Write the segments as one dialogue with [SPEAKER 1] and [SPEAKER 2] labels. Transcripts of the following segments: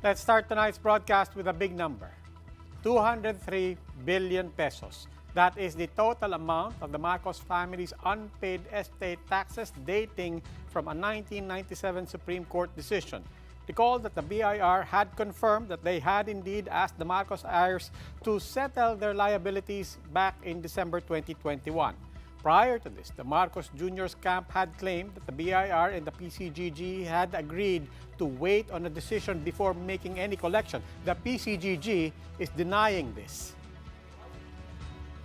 [SPEAKER 1] Let's start tonight's broadcast with a big number, 203 billion pesos. That is the total amount of the Marcos family's unpaid estate taxes dating from a 1997 Supreme Court decision. Recall that the BIR had confirmed that they had indeed asked the Marcos heirs to settle their liabilities back in December 2021. Prior to this, the Marcos Jr.'s camp had claimed that the BIR and the PCGG had agreed to wait on a decision before making any collection. The PCGG is denying this.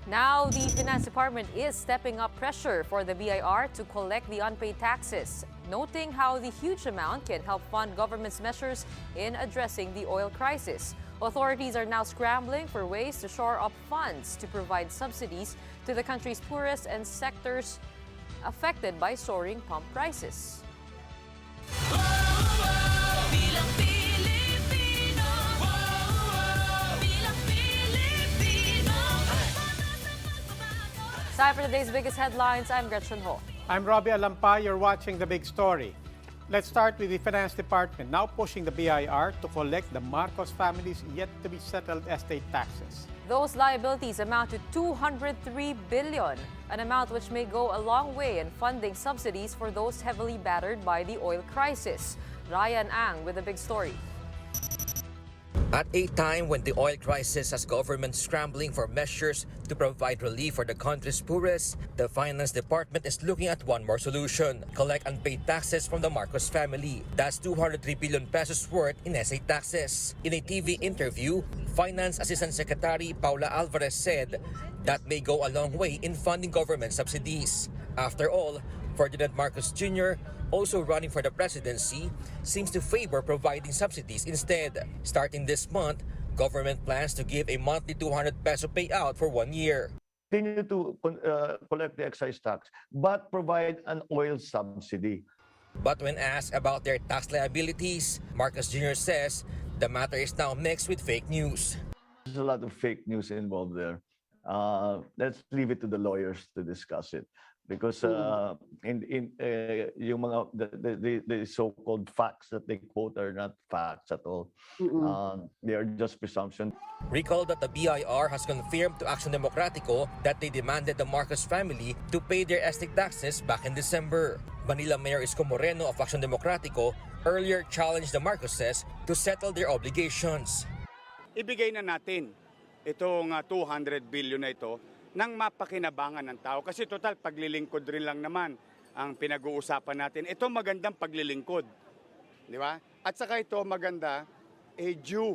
[SPEAKER 2] Now, the Finance Department is stepping up pressure for the BIR to collect the unpaid taxes, noting how the huge amount can help fund government's measures in addressing the oil crisis. Authorities are now scrambling for ways to shore up funds to provide subsidies to the country's poorest and sectors affected by soaring pump prices. Time for today's biggest headlines. I'm Gretchen Ho.
[SPEAKER 1] I'm Robbie Alampa. You're watching The Big Story. Let's start with the Finance Department, now pushing the BIR to collect the Marcos family's yet-to-be-settled estate taxes.
[SPEAKER 2] Those liabilities amount to 203 billion, an amount which may go a long way in funding subsidies for those heavily battered by the oil crisis. Ryan Ang with The Big Story.
[SPEAKER 3] At a time when the oil crisis has government scrambling for measures to provide relief for the country's poorest, the Finance Department is looking at one more solution: collect unpaid taxes from the Marcos family. That's 203 billion pesos worth in estate taxes. In a TV interview, Finance Assistant Secretary Paula Alvarez said that may go a long way in funding government subsidies. After all, Ferdinand Marcos Jr., also running for the presidency, seems to favor providing subsidies instead. Starting this month, government plans to give a monthly 200 peso payout for 1 year.
[SPEAKER 4] Continue to collect the excise tax, but provide an oil subsidy.
[SPEAKER 3] But when asked about their tax liabilities, Marcos Jr. says the matter is now mixed with fake news.
[SPEAKER 4] There's a lot of fake news involved there. Let's leave it to the lawyers to discuss it. Because yung mga the so-called facts that they quote are not facts at all. They are just presumption.
[SPEAKER 3] Recall that the BIR has confirmed to Action Democratico that they demanded the Marcos family to pay their estate taxes back in December. Manila Mayor Isko Moreno of Action Democratico earlier challenged the Marcoses to settle their obligations.
[SPEAKER 5] Ibigay na natin itong 200 billion na ito nang mapakinabangan ng tao. Kasi total, paglilingkod rin lang naman ang pinag-uusapan natin. Ito magandang paglilingkod. Di ba? At saka ito maganda, due.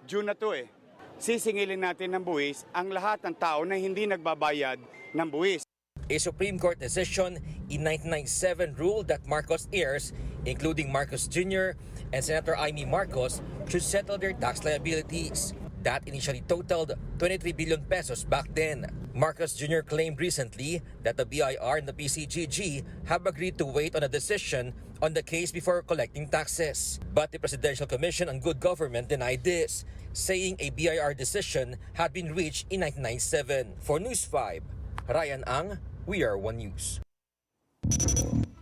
[SPEAKER 5] Due na to eh. Sisingilin natin ng buwis ang lahat ng tao na hindi nagbabayad ng buwis.
[SPEAKER 3] A Supreme Court decision in 1997 ruled that Marcos heirs, including Marcos Jr. and Senator Amy Marcos, should settle their tax liabilities. That initially totaled 23 billion pesos back then. Marcos Jr. claimed recently that the BIR and the PCGG have agreed to wait on a decision on the case before collecting taxes. But the Presidential Commission on Good Government denied this, saying a BIR decision had been reached in 1997. For News 5, Ryan Ang, We Are One News.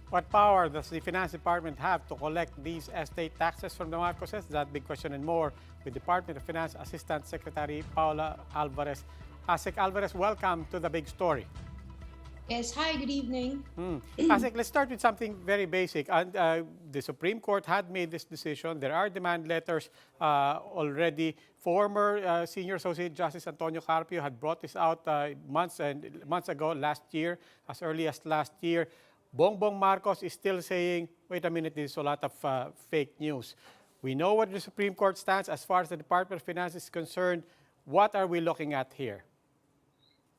[SPEAKER 1] What power does the Finance Department have to collect these estate taxes from the Marcoses? That big question and more with Department of Finance Assistant Secretary Paula Alvarez. Asik Alvarez, welcome to The Big Story.
[SPEAKER 6] Yes, hi, good evening.
[SPEAKER 1] Asik, let's start with something very basic. The Supreme Court had made this decision. There are demand letters already. Former Senior Associate Justice Antonio Carpio had brought this out months ago, last year, as early as last year. Bongbong Marcos is still saying, wait a minute, this is a lot of fake news. We know what the Supreme Court stands as far as the Department of Finance is concerned. What are we looking at here?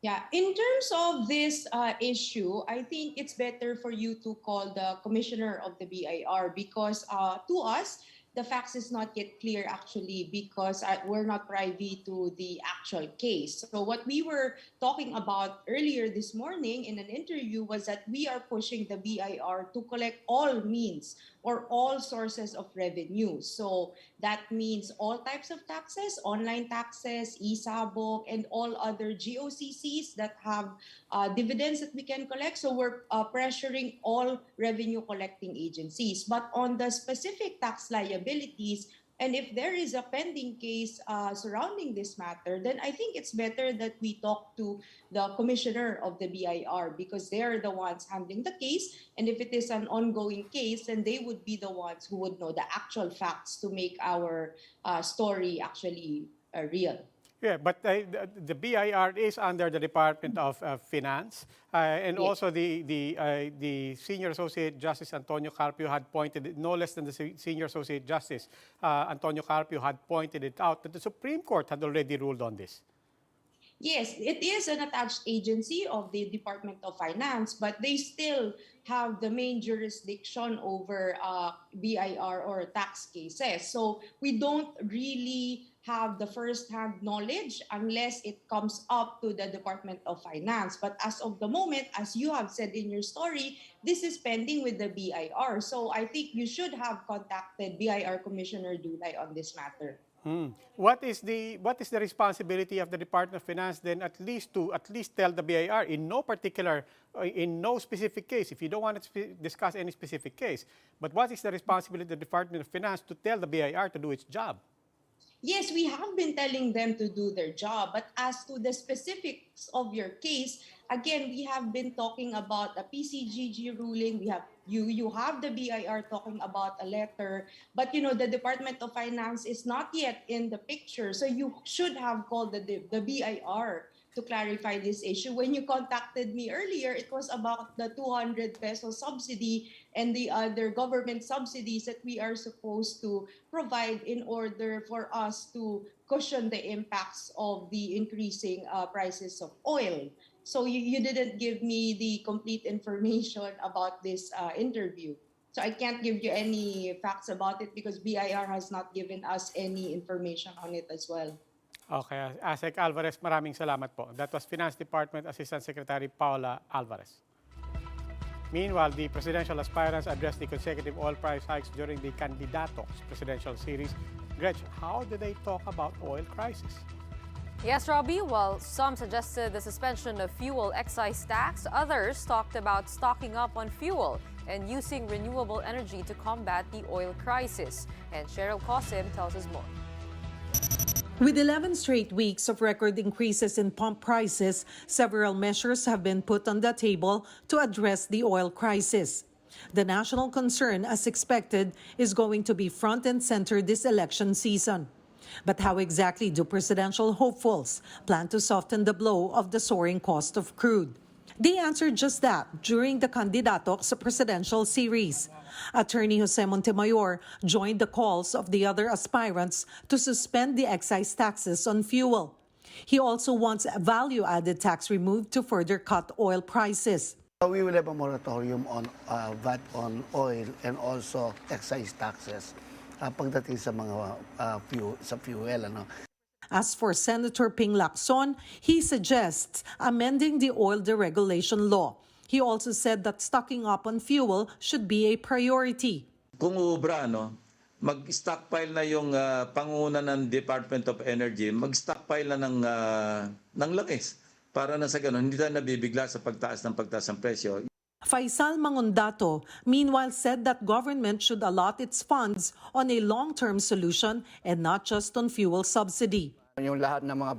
[SPEAKER 6] Yeah, in terms of this issue, I think it's better for you to call the commissioner of the BIR because to us, the facts is not yet clear actually because we're not privy to the actual case. So what we were talking about earlier this morning in an interview was that we are pushing the BIR to collect all means or all sources of revenue. So that means all types of taxes, online taxes, e-sabong, and all other GOCCs that have dividends that we can collect. So we're pressuring all revenue collecting agencies. But on the specific tax liabilities, And if there is a pending case surrounding this matter, then I think it's better that we talk to the commissioner of the BIR because they're the ones handling the case. And if it is an ongoing case, then they would be the ones who would know the actual facts to make our story actually real.
[SPEAKER 1] Yeah, but the BIR is under the Department of Finance, and
[SPEAKER 6] Yes.
[SPEAKER 1] also the Senior Associate Justice Antonio Carpio had pointed it, no less than the Senior Associate Justice Antonio Carpio had pointed it out that the Supreme Court had already ruled on this.
[SPEAKER 6] Yes, it is an attached agency of the Department of Finance, but they still have the main jurisdiction over BIR or tax cases. So we don't really have the first-hand knowledge unless it comes up to the Department of Finance. But as of the moment, as you have said in your story, this is pending with the BIR. So I think you should have contacted BIR Commissioner Dulay on this matter.
[SPEAKER 1] What is the responsibility of the Department of Finance then at least tell the BIR in no specific case, if you don't want to discuss any specific case, but what is the responsibility of the Department of Finance to tell the BIR to do its job?
[SPEAKER 6] Yes, we have been telling them to do their job, but as to the specifics of your case, again, we have been talking about a PCGG ruling. You have the BIR talking about a letter, but the Department of Finance is not yet in the picture, so you should have called the BIR to clarify this issue. When you contacted me earlier, it was about the 200 peso subsidy and the other government subsidies that we are supposed to provide in order for us to cushion the impacts of the increasing prices of oil. So you didn't give me the complete information about this interview. So I can't give you any facts about it because BIR has not given us any information on it as well.
[SPEAKER 1] Okay, Asek Alvarez, maraming salamat po. That was Finance Department Assistant Secretary Paula Alvarez. Meanwhile, the presidential aspirants addressed the consecutive oil price hikes during the Candidatos presidential series. Gretch, how did they talk about oil crisis?
[SPEAKER 2] Yes, Robbie, while some suggested the suspension of fuel excise tax, others talked about stocking up on fuel and using renewable energy to combat the oil crisis. And Cheryl Cosim tells us more.
[SPEAKER 7] With 11 straight weeks of record increases in pump prices, several measures have been put on the table to address the oil crisis. The national concern, as expected, is going to be front and center this election season. But how exactly do presidential hopefuls plan to soften the blow of the soaring cost of crude? They answered just that during the Candidatos presidential series. Attorney Jose Montemayor joined the calls of the other aspirants to suspend the excise taxes on fuel. He also wants a value-added tax removed to further cut oil prices.
[SPEAKER 8] We will have a moratorium on VAT on oil and also excise taxes pagdating sa mga fuel.
[SPEAKER 7] As for Senator Ping Lacson, he suggests amending the oil deregulation law. He also said that stocking up on fuel should be a priority.
[SPEAKER 9] Kung ubra, mag-stockpile na yung panguna ng Department of Energy, mag-stockpile na ng langis para na sa ganun, hindi tayo nabibigla sa pagtaas ng presyo.
[SPEAKER 7] Faisal Mangundato, meanwhile, said that government should allot its funds on a long-term solution and not just on fuel subsidy.
[SPEAKER 10] Yung lahat ng mga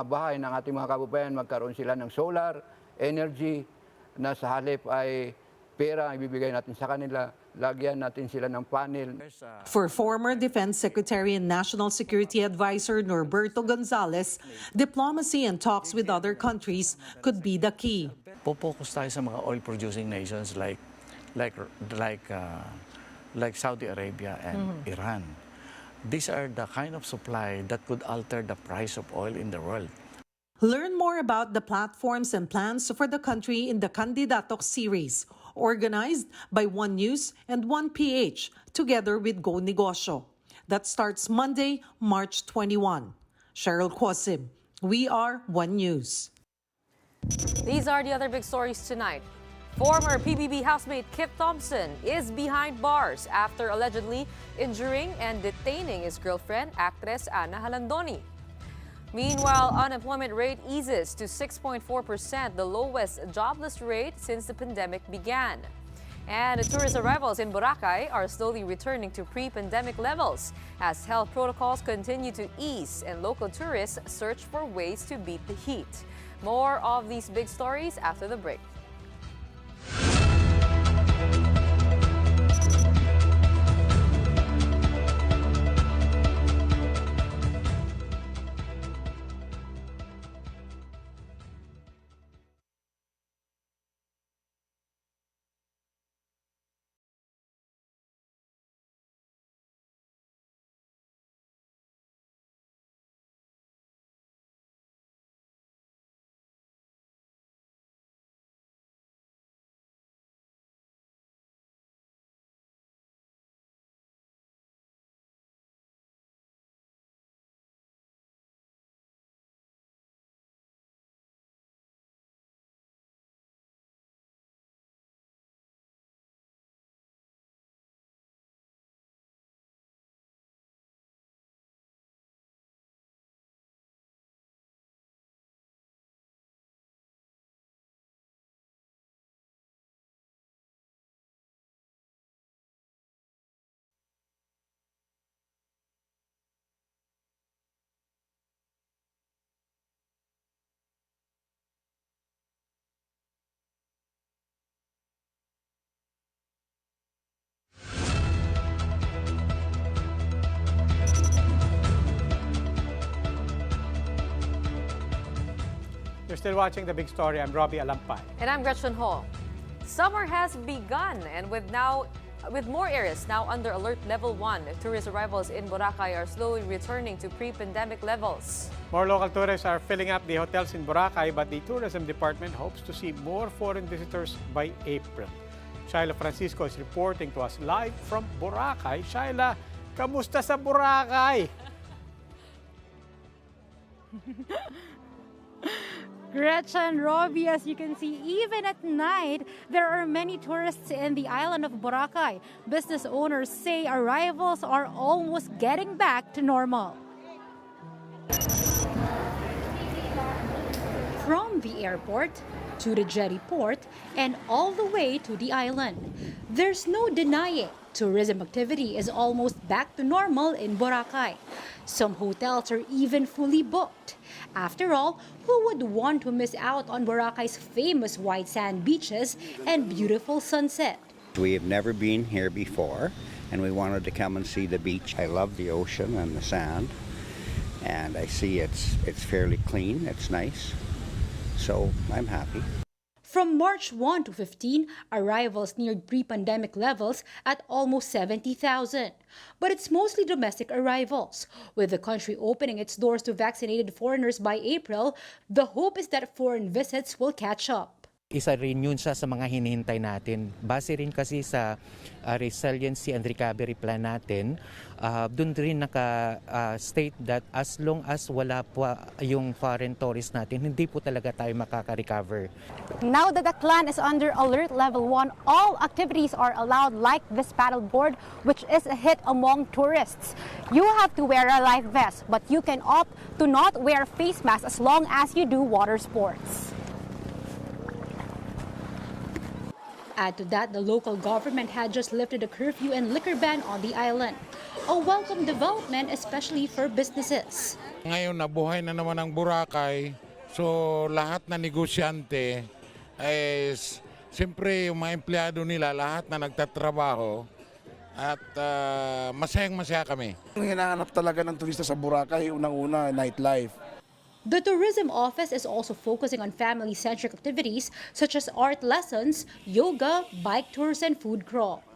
[SPEAKER 10] bahay ng ating mga kababayan, magkaroon sila ng solar energy na sa halip ay pera ang ibibigay natin sa kanila, lagyan natin sila ng panel.
[SPEAKER 7] For former Defense Secretary and National Security Advisor Norberto Gonzales, diplomacy and talks with other countries could be the key.
[SPEAKER 11] Focus tayo sa mga oil-producing nations like Saudi Arabia and Iran. These are the kind of supply that could alter the price of oil in the world.
[SPEAKER 7] Learn more about the platforms and plans for the country in the Candidatos series, organized by One News and One PH, together with Go Negosyo. That starts Monday, March 21. Cheryl Cosim, we are One News.
[SPEAKER 2] These are the other big stories tonight. Former PBB housemate Kit Thompson is behind bars after allegedly injuring and detaining his girlfriend, actress Ana Halandoni. Meanwhile, unemployment rate eases to 6.4%, the lowest jobless rate since the pandemic began. And the tourist arrivals in Boracay are slowly returning to pre-pandemic levels as health protocols continue to ease and local tourists search for ways to beat the heat. More of these big stories after the break.
[SPEAKER 1] You're still watching The Big Story. I'm Robbie Alampay.
[SPEAKER 2] And I'm Gretchen Hall. Summer has begun, and with more areas now under alert level 1, tourist arrivals in Boracay are slowly returning to pre-pandemic levels.
[SPEAKER 1] More local tourists are filling up the hotels in Boracay, but the tourism department hopes to see more foreign visitors by April. Shaila Francisco is reporting to us live from Boracay. Shaila, kamusta sa Boracay?
[SPEAKER 12] Gretchen, Robbie, as you can see, even at night, there are many tourists in the island of Boracay. Business owners say arrivals are almost getting back to normal. From the airport to the jetty port and all the way to the island, there's no denying tourism activity is almost back to normal in Boracay. Some hotels are even fully booked. After all, who would want to miss out on Boracay's famous white sand beaches and beautiful sunset?
[SPEAKER 13] We have never been here before, and we wanted to come and see the beach. I love the ocean and the sand, and I see it's fairly clean, it's nice, so I'm happy.
[SPEAKER 12] From March 1 to 15, arrivals neared pre-pandemic levels at almost 70,000. But it's mostly domestic arrivals. With the country opening its doors to vaccinated foreigners by April, the hope is that foreign visits will catch up.
[SPEAKER 14] Isa rin yun siya sa mga hinihintay natin. Base rin kasi sa resiliency and recovery plan natin, dun rin naka-state that as long as wala po yung foreign tourists natin, hindi po talaga tayo makaka-recover.
[SPEAKER 12] Now that the clan is under alert level 1, all activities are allowed like this paddleboard, which is a hit among tourists. You have to wear a life vest, but you can opt to not wear face masks as long as you do water sports. Add to that, the local government had just lifted a curfew and liquor ban on the island. A welcome development, especially for businesses.
[SPEAKER 15] Ngayon, nabuhay na naman ang Boracay. So, lahat na negosyante, siyempre yung mga empleyado nila, lahat na nagtatrabaho. At masayang-masaya kami.
[SPEAKER 16] Ang hinahanap talaga ng turista sa Boracay, unang-una, nightlife.
[SPEAKER 12] The tourism office is also focusing on family-centric activities such as art lessons, yoga, bike tours, and food crawl.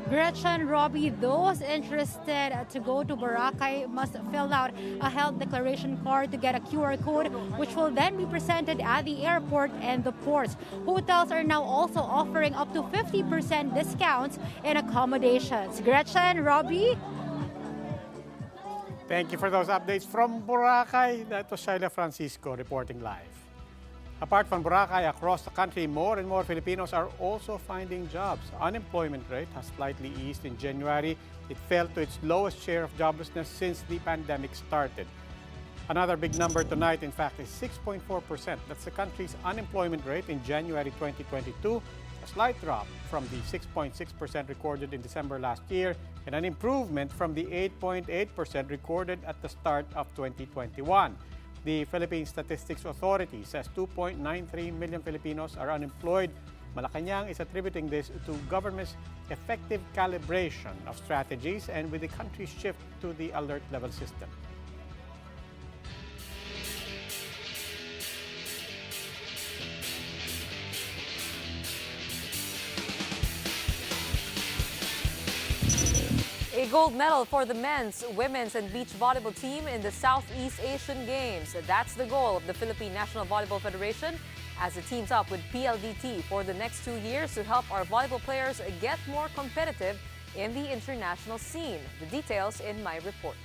[SPEAKER 12] Gretchen, Robbie, those interested to go to Boracay must fill out a health declaration card to get a QR code, which will then be presented at the airport and the ports. Hotels are now also offering up to 50% discounts in accommodations. Gretchen, Robbie?
[SPEAKER 1] Thank you for those updates from Boracay. That was Shaila Francisco reporting live. Apart from Boracay, across the country, more and more Filipinos are also finding jobs. Unemployment rate has slightly eased in January. It fell to its lowest share of joblessness since the pandemic started. Another big number tonight, in fact, is 6.4%. That's the country's unemployment rate in January 2022, a slight drop from the 6.6% recorded in December last year, and an improvement from the 8.8% recorded at the start of 2021. The Philippine Statistics Authority says 2.93 million Filipinos are unemployed. Malacanang is attributing this to government's effective calibration of strategies and with the country's shift to the alert level system.
[SPEAKER 2] A gold medal for the men's, women's, and beach volleyball team in the Southeast Asian Games. That's the goal of the Philippine National Volleyball Federation as it teams up with PLDT for the next 2 years to help our volleyball players get more competitive in the international scene. The details in my report.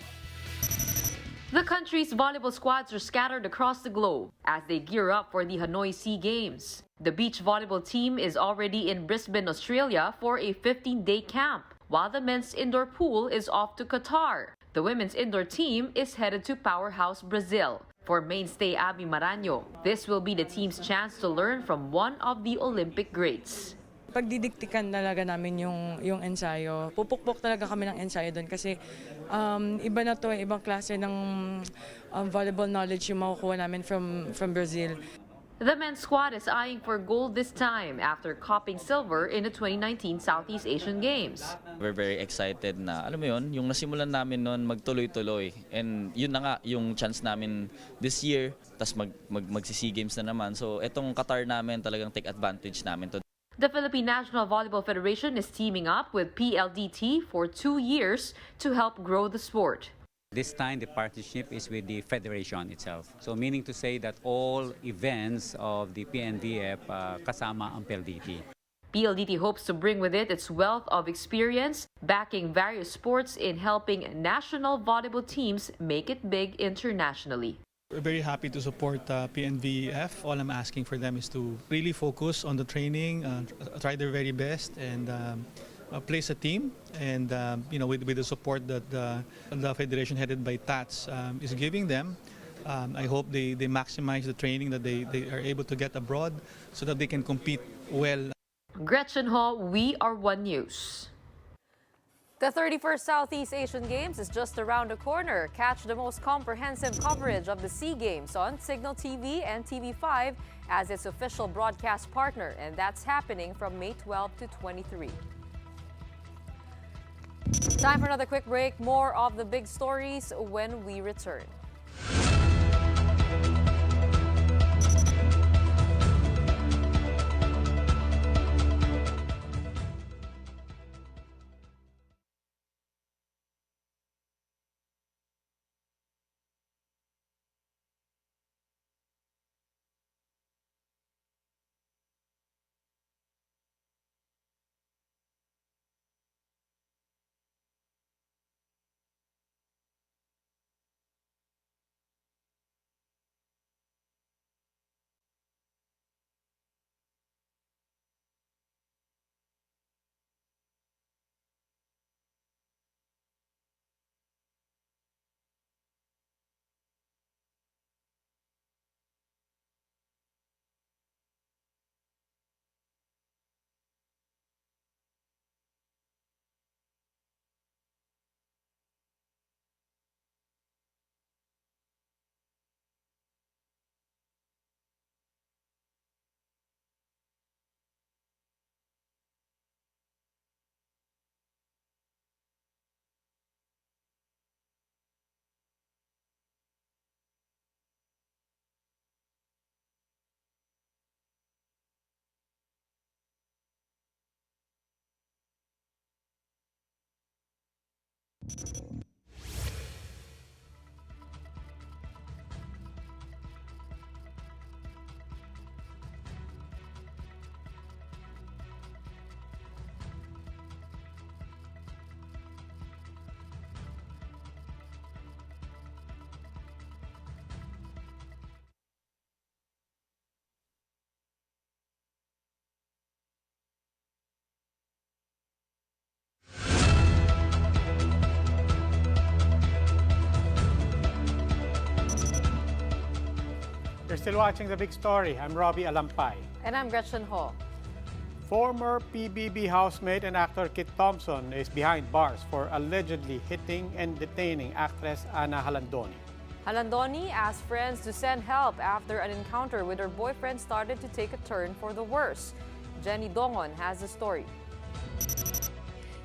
[SPEAKER 2] The country's volleyball squads are scattered across the globe as they gear up for the Hanoi Sea Games. The beach volleyball team is already in Brisbane, Australia for a 15-day camp, while the men's indoor pool is off to Qatar. The women's indoor team is headed to powerhouse Brazil. For mainstay Abby Maranyo, this will be the team's chance to learn from one of the Olympic greats.
[SPEAKER 17] Pagdidiktikan talaga namin yung ensayo. Pupukpok talaga kami ng ensayo doon kasi iba na to, ibang klase ng volleyball knowledge yung makukuha namin from Brazil.
[SPEAKER 2] The men's squad is eyeing for gold this time after copping silver in the 2019 Southeast Asian Games.
[SPEAKER 18] We're very excited na, alam mo yun, yung nasimulan namin noon magtuloy-tuloy. And yun na nga, yung chance namin this year, tas mag-SEA Games na naman. So etong Qatar namin talagang take advantage namin to.
[SPEAKER 2] The Philippine National Volleyball Federation is teaming up with PLDT for 2 years to help grow the sport.
[SPEAKER 19] This time, the partnership is with the federation itself. So meaning to say that all events of the PNVF kasama ang PLDT.
[SPEAKER 2] PLDT hopes to bring with it its wealth of experience, backing various sports in helping national volleyball teams make it big internationally.
[SPEAKER 20] We're very happy to support PNVF. All I'm asking for them is to really focus on the training, try their very best, and place a team. And with the support that the federation headed by Tats is giving them, I hope they maximize the training that they are able to get abroad so that they can compete well.
[SPEAKER 2] Gretchen Ho, We Are One News. The 31st Southeast Asian Games is just around the corner. Catch the most comprehensive coverage of the SEA Games on Signal TV and TV5 as its official broadcast partner, and that's happening from May 12 to 23. Time for another quick break. More of the big stories when we return.
[SPEAKER 1] You're still watching The Big Story. I'm Robbie Alampay.
[SPEAKER 2] And I'm Gretchen Ho.
[SPEAKER 1] Former PBB housemate and actor Kit Thompson is behind bars for allegedly hitting and detaining actress Ana Halandoni.
[SPEAKER 2] Halandoni asked friends to send help after an encounter with her boyfriend started to take a turn for the worse. Jenny Dongon has the story.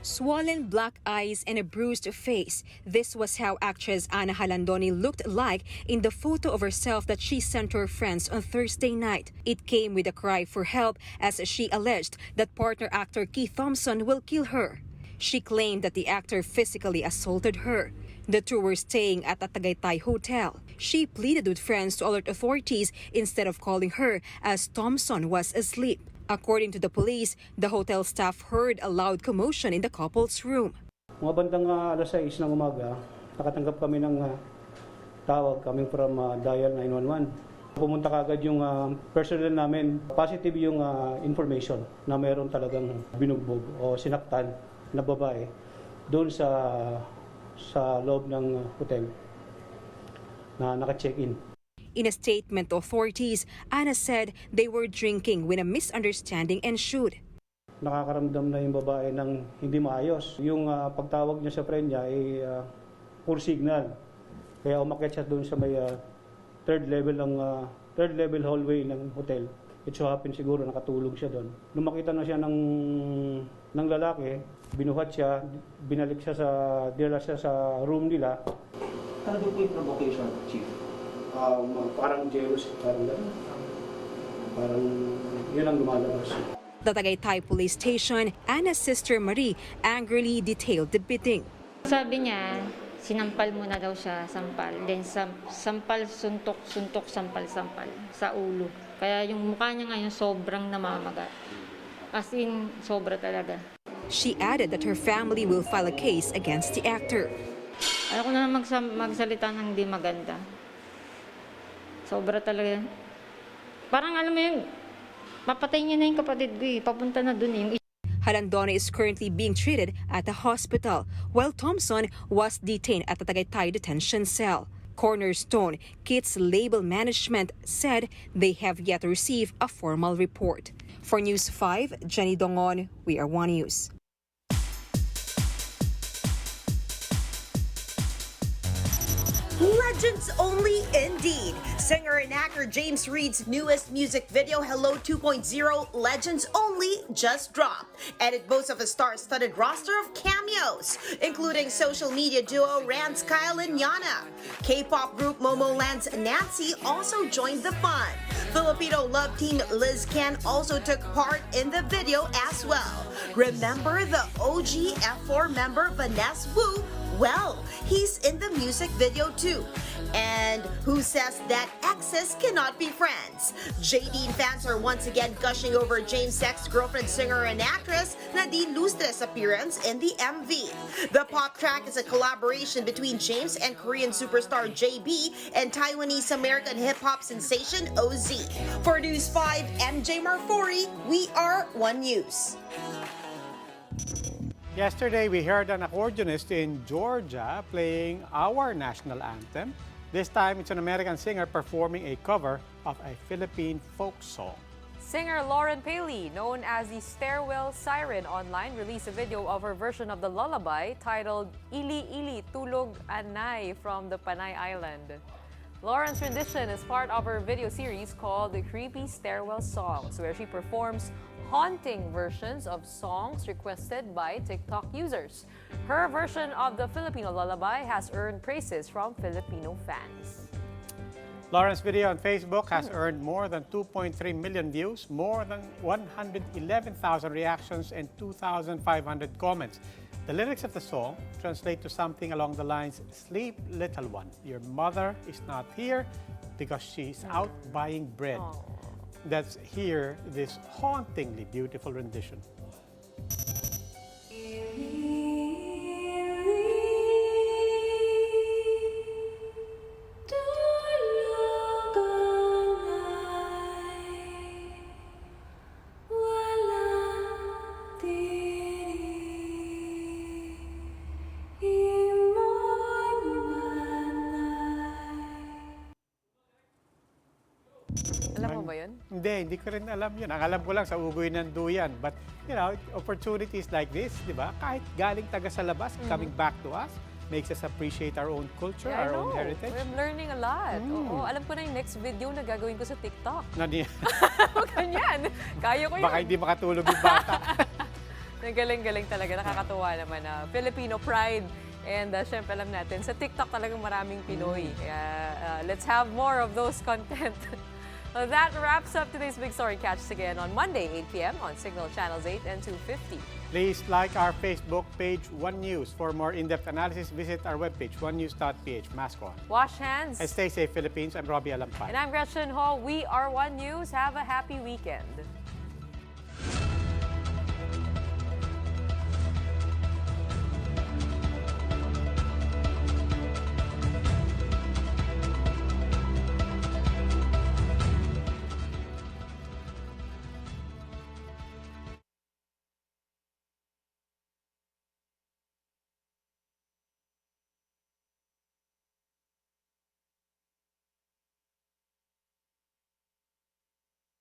[SPEAKER 21] Swollen black eyes and a bruised face. This was how actress Ana Halandoni looked like in the photo of herself that she sent to her friends on Thursday night. It came with a cry for help as she alleged that partner actor Kit Thompson will kill her. She claimed that the actor physically assaulted her. The two were staying at a Tagaytay hotel. She pleaded with friends to alert authorities instead of calling her as Thompson was asleep. According to the police, the hotel staff heard a loud commotion in the couple's room.
[SPEAKER 22] Mga bandang alas 6 ng umaga, nakatanggap kami ng tawag coming from dial 911. Pumunta kagad yung personnel namin. Positive yung information na mayroon talagang binugbog o sinaktan na babae doon sa loob ng hotel na naka-check-in.
[SPEAKER 21] In a statement to authorities, Ana said they were drinking when a misunderstanding ensued.
[SPEAKER 22] Nakakaramdam na yung babae ng hindi maayos. Yung pagtawag niya sa friend niya ay poor signal. Kaya umakyat siya doon sa may third level hallway ng hotel. It so happen siguro nakatulog siya doon. Nung makita na siya ng lalaki, binuhat siya, binalik siya dinala siya sa room nila.
[SPEAKER 23] Ano po yung provocation, Chief?
[SPEAKER 22] Parang jealous, parang yun ang lumalabas.
[SPEAKER 21] The Tagaytay Police Station, Ana's sister Marie angrily detailed the beating.
[SPEAKER 24] Sabi niya, sinampal muna daw siya, sampal. Then sampal, suntok, sampal sa ulo. Kaya yung mukha niya ngayon sobrang namamagat. As in, sobra talaga.
[SPEAKER 21] She added that her family will file a case against the actor.
[SPEAKER 24] Ayoko na magsalita ng hindi maganda. Sobra talaga. Parang alam mo yun, papatay niya na yung kapatid ko eh. Papunta na dun yung
[SPEAKER 21] Halandoni is currently being treated at the hospital, while Thompson was detained at the Tagaytay detention cell. Cornerstone, Kit's label management, said they have yet to receive a formal report. For News 5, Jenny Dongon, We Are One News.
[SPEAKER 25] Legends only indeed. Singer and actor James Reid's newest music video, Hello 2.0 Legends Only, just dropped. And it boasts of a star-studded roster of cameos, including social media duo Rance Kyle and Yana. K-pop group Momoland's Nancy also joined the fun. Filipino love team Liz Can also took part in the video as well. Remember the OG F4 member Vanessa Wu? Well, he's in the music video too. And who says that exes cannot be friends? JD fans are once again gushing over James' ex-girlfriend, singer and actress Nadine Lustre's appearance in the MV. The pop track is a collaboration between James and Korean superstar JB and Taiwanese-American hip-hop sensation OZ. For News 5, MJ Marfori, We Are One News.
[SPEAKER 1] Yesterday, we heard an accordionist in Georgia playing our national anthem. This time, it's an American singer performing a cover of a Philippine folk song.
[SPEAKER 2] Singer Lauren Paley, known as the Stairwell Siren online, released a video of her version of the lullaby titled Ili Ili Tulog Anay from the Panay Island. Lauren's rendition is part of her video series called The Creepy Stairwell Songs, where she performs haunting versions of songs requested by TikTok users. Her version of the Filipino lullaby has earned praises from Filipino fans.
[SPEAKER 1] Lauren's video on Facebook has earned more than 2.3 million views, more than 111,000 reactions, and 2,500 comments. The lyrics of the song translate to something along the lines, "Sleep, little one, your mother is not here because she's out buying bread." Let's hear this hauntingly beautiful rendition.
[SPEAKER 2] Alam mo ba yun?
[SPEAKER 1] Hindi ko rin alam yun. Ang alam ko lang sa ugoy ng duyan. But, opportunities like this, di ba? Kahit galing taga sa labas, coming back to us, makes us appreciate our own culture,
[SPEAKER 2] Yeah,
[SPEAKER 1] our own heritage.
[SPEAKER 2] I'm learning a lot. Oo, alam ko na yung next video na gagawin ko sa TikTok. Ganyan. Kaya ko yun.
[SPEAKER 1] Baka hindi makatulog yung bata.
[SPEAKER 2] Galing-galing talaga. Nakakatuwa naman na Filipino pride. And syempre alam natin, sa TikTok talagang maraming Pinoy. Kaya let's have more of those content. Well, that wraps up today's Big Story. Catch us again on Monday, 8 p.m. on Signal Channels 8 and 250.
[SPEAKER 1] Please like our Facebook page, One News. For more in-depth analysis, visit our webpage, onenews.ph. Mask on.
[SPEAKER 2] Wash hands.
[SPEAKER 1] And stay safe, Philippines. I'm Robbie Alampay.
[SPEAKER 2] And I'm Gretchen Hall. We are One News. Have a happy weekend.